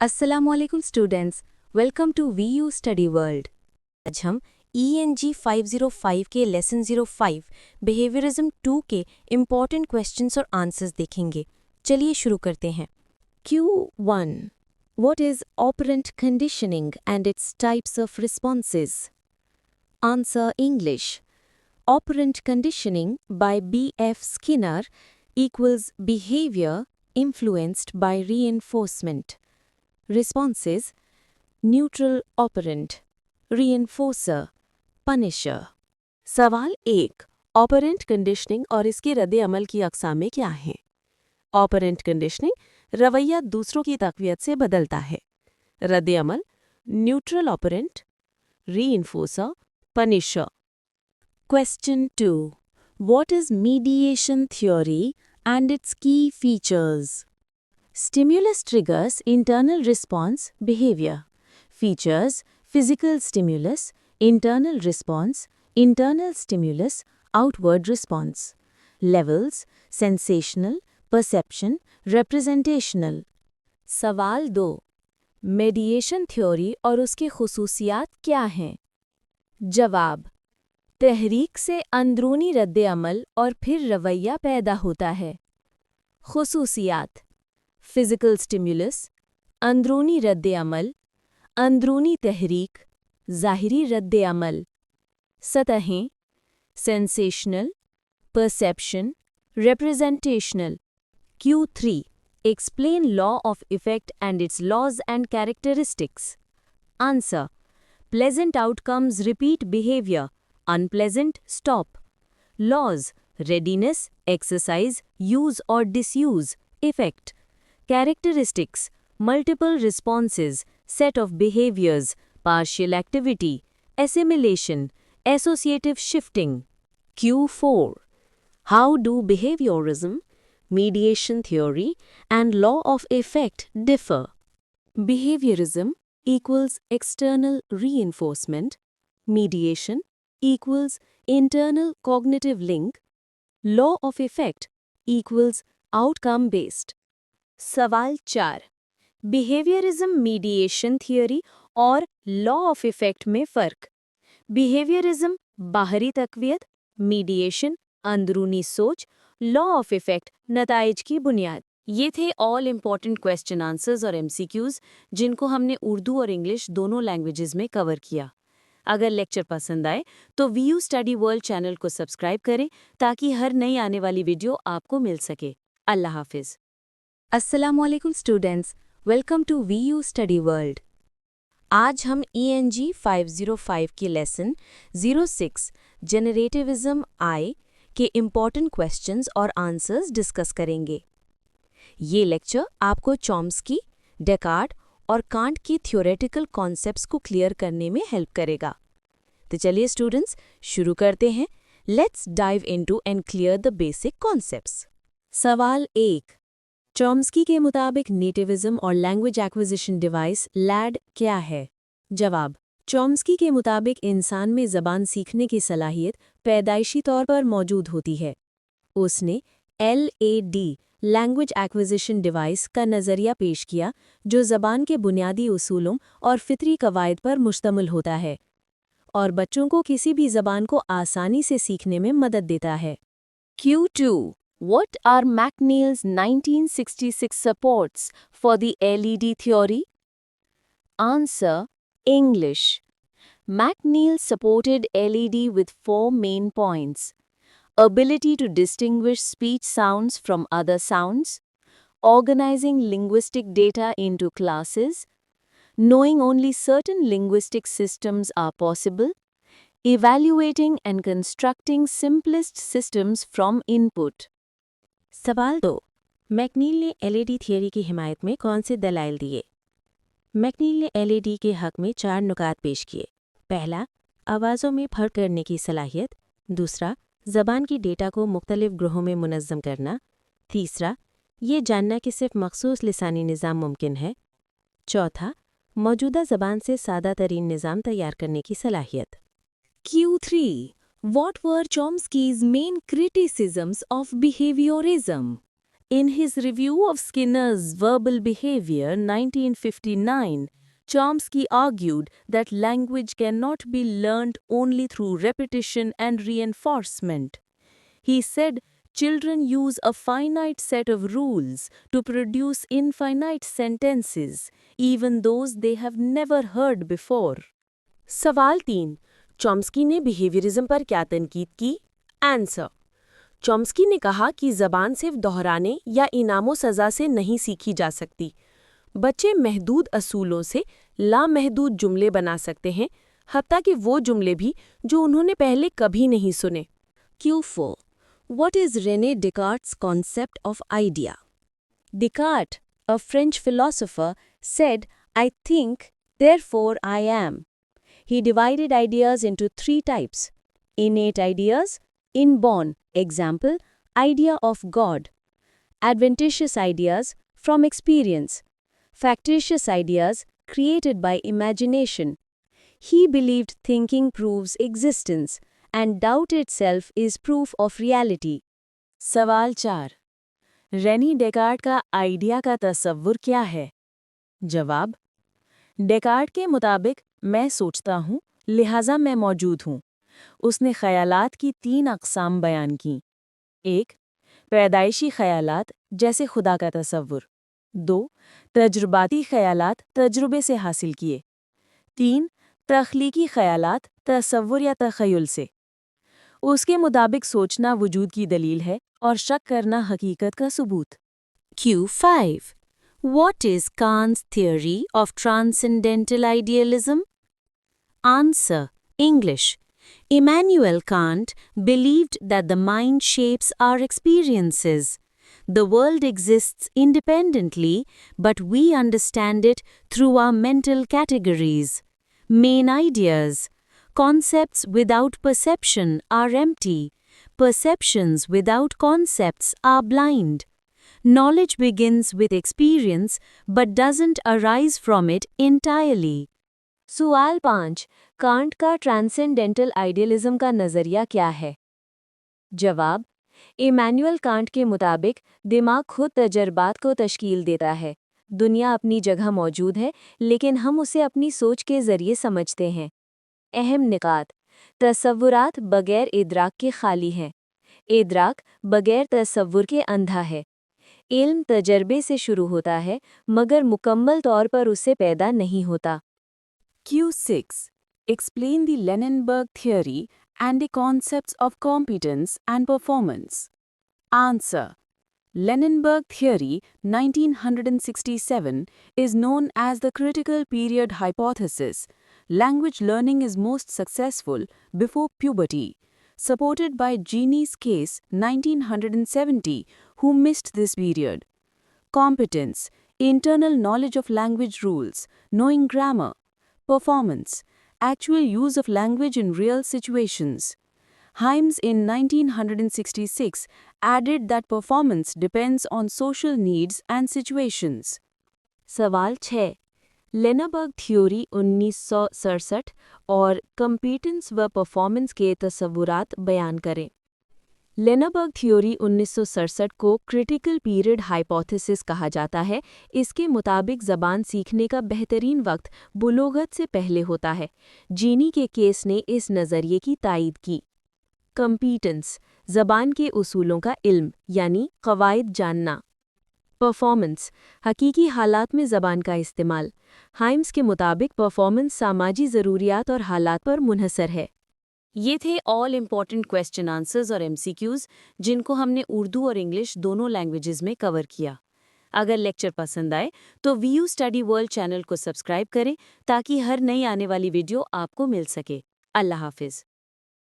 अस्सलामुअलैकुम students, welcome to VU study world. आज हम ENG 505 के लेसन 05 बिहेवियरिज्म 2 के इम्पॉर्टेंट क्वेश्चंस और आंसर्स देखेंगे। चलिए शुरू करते हैं। Q1. What is operant conditioning and its types of responses? Answer English. Operant conditioning by B.F. Skinner equals behavior influenced by reinforcement. Responses: neutral operant, reinforcer, punisher। सवाल 1. Operant conditioning और इसके रद्द अमल की अक़सामें क्या हैं? ऑपरेंट कंडीशनिंग रवैया दूसरों की तक़वियत से बदलता है। रद्द अमल neutral operant, reinforcer, punisher. Question 2. What is mediation theory and its key features? Stimulus triggers internal response behavior. Features: physical stimulus, internal response, internal stimulus, outward response. Levels: sensational, perception, representational. सवाल 2. मेडिएशन theory और उसके खुसूसियात क्या हैं? जवाब: तहरीक से अंदरूनी रद्द अमल और फिर रवैया पैदा होता है। खुसूसियात: फिजिकल स्टिमुलस, अंदरूनी रद्द अमल, अंदरूनी तहरीक, ज़ाहिरी रद्द अमल। सतहें: sensational, perception, representational. Q3. Explain law of effect and its laws and characteristics. Answer: pleasant outcomes repeat behavior, unpleasant stop. Laws: readiness, exercise, use or disuse, effect. Characteristics: multiple responses, set of behaviors, partial activity, assimilation, associative shifting. Q4. How do behaviorism, mediation theory, and law of effect differ? Behaviorism equals external reinforcement. Mediation equals internal cognitive link. Law of effect equals outcome-based. सवाल 4. Behaviourism mediation theory और law of effect में फ़र्क। Behaviourism बाहरी तक़वियत, mediation अंदरूनी सोच, law of effect नताइज की बुनियाद। ये थे ऑल इम्पॉर्टेंट क्वेश्चन आंसर्स और MCQs जिनको हमने उर्दू और इंग्लिश दोनों लैंग्वेजेस में कवर किया। अगर लेक्चर पसंद आए तो वीयू स्टडी वर्ल्ड चैनल को सब्सक्राइब करें ताकि हर नई आने वाली वीडियो आपको मिल सके। अल्लाह हाफिज़। अस्सलामुअलैकुम students, welcome to VU study world. आज हम ENG 505 के लेसन 06 जनरेटिविज्म I के इम्पॉर्टेंट क्वेश्चंस और आंसर्स डिस्कस करेंगे। ये लेक्चर आपको चॉम्स्की, डेकार्ट और कांट की थ्योरेटिकल कॉन्सेप्ट्स को क्लियर करने में हेल्प करेगा। तो चलिए स्टूडेंट्स शुरू करते हैं। Let's dive into and clear the basic concepts. सवाल 1. चॉम्स्की के मुताबिक नेटिविज्म और लैंग्वेज एक्विजिशन डिवाइस लैड क्या है? जवाब: चॉम्स्की के मुताबिक इंसान में ज़बान सीखने की सलाहियत पैदाइशी तौर पर मौजूद होती है। उसने LAD लैंग्वेज एक्विजिशन डिवाइस का नज़रिया पेश किया जो ज़बान के बुनियादी उसूलों और फितरी कवायद पर मुश्तमिल होता है और बच्चों को किसी भी ज़बान को आसानी से सीखने में मदद देता है। Q2. What are McNeil's 1966 supports for the LED theory? Answer: English. McNeil supported LED with 4 main points: ability to distinguish speech sounds from other sounds, organizing linguistic data into classes, knowing only certain linguistic systems are possible, evaluating and constructing simplest systems from input. सवाल 2. McNeal ने LED theory की हिमायत में कौन से दलाइल दिए? McNeal ने LED के हक में 4 नुकात पेश किए। पहला, आवाज़ों में फ़र्क करने की सलाहियत। दूसरा, ज़बान की डेटा को मुख्तलिफ ग्रोहों में मुनज़्ज़म करना। तीसरा, ये जानना कि सिर्फ मखसूस लिसानी निज़ाम मुमकिन है। चौथा, मौजूदा ज़बान से सादा तरीन निज़ाम तैयार करने की सलाहियत। Q3. What were Chomsky's main criticisms of behaviorism? In his review of Skinner's Verbal Behavior 1959, Chomsky argued that language cannot be learned only through repetition and reinforcement. He said children use a finite set of rules to produce infinite sentences, even those they have never heard before. सवाल 3. Chomsky ने behaviourism पर क्या तनकीद की? Answer. Chomsky ने कहा कि ज़बान सिर्फ दोहराने या इनामो सज़ा से नहीं सीखी जा सकती. बच्चे महदूद असूलों से लामहदूद जुमले बना सकते हैं, हत्ता कि वो जुमले भी जो उन्होंने पहले कभी नहीं सुने. Q4. What is René Descartes' concept of idea? Descartes, a French philosopher, said, "I think, therefore I am." He divided ideas into 3 types: innate ideas, inborn, example, idea of God; adventitious ideas, from experience; factitious ideas, created by imagination. He believed thinking proves existence, and doubt itself is proof of reality. सवाल 4. रेनी Descartes का idea का तसव्वुर क्या है? जवाब. Descartes के मुताबिक मैं सोचता हूँ, लिहाजा मैं मौजूद हूँ. उसने ख़यालात की 3 अक़साम बयान की. 1. पैदाइशी ख़यालात जैसे खुदा का तसव्वुर. 2. तजुर्बाती ख़यालात तजुर्बे से हासिल किए. 3. तख्लीकी ख़यालात तसव्वुर या तख़य्युल से. उसके मुताबिक सोचना वजूद की दलील है और शक करना हकीकत का सबूत. Q5. What is Kant's theory of transcendental idealism? Answer. English. Immanuel Kant believed that the mind shapes our experiences. The world exists independently, but we understand it through our mental categories. Main ideas. Concepts without perception are empty. Perceptions without concepts are blind. Knowledge begins with experience but doesn't arise from it entirely. सवाल 5. Can't का transcendental idealism का नज़रिया क्या है? जवाब. Immanuel Kant के मुताबिक दिमाग खुद तजर्बात को तश्कील देता है. दुनिया अपनी जगह मौजूद है, लेकिन हम उसे अपनी सोच के ज़रिए समझते हैं. अहम निकात. तसव्वुरात बगैर इदराक के खाली हैं. इदराक बगैर तसव्वुर के अंधा है. इल्म तजर्बे से शुरू होता है, मगर मुकम्मल तौर पर उससे पैदा नहीं होता. Q6. Explain the Lenenberg theory and the concepts of competence and performance. Answer. Lenenberg theory 1967 is known as the critical period hypothesis. Language learning is most successful before puberty, supported by Jeannie's case 1970, who missed this period. Competence, internal knowledge of language rules, knowing grammar. Performance, actual use of language in real situations. Himes in 1966 added that performance depends on social needs and situations. सवाल 6. लेनबर्ग theory 1967 और कंपीटेंस व performance के तसव्वुरात बयान करें. लेनबर्ग theory 1967 को critical period hypothesis कहा जाता है. इसके मुताबिक ज़बान सीखने का बेहतरीन वक्त बुलूगत से पहले होता है. जीनी के केस ने इस नज़रिए की तायीद की. कंपीटेंस, ज़बान के उसूलों का इल्म यानी क़वाइद जानना. परफॉर्मेंस, हकीकी हालात में ज़बान का इस्तेमाल. हाइम्स के मुताबिक परफॉर्मेंस सामाजी ज़रूरियात और हालात पर मुनहसर है. ये थे ऑल इम्पॉर्टेंट क्वेश्चन आंसर्स और MCQs जिनको हमने उर्दू और इंग्लिश दोनों लैंग्वेजेस में कवर किया. अगर लेक्चर पसंद आए तो VU स्टडी वर्ल्ड चैनल को सब्सक्राइब करें ताकि हर नई आने वाली वीडियो आपको मिल सके. अल्लाह हाफिज़.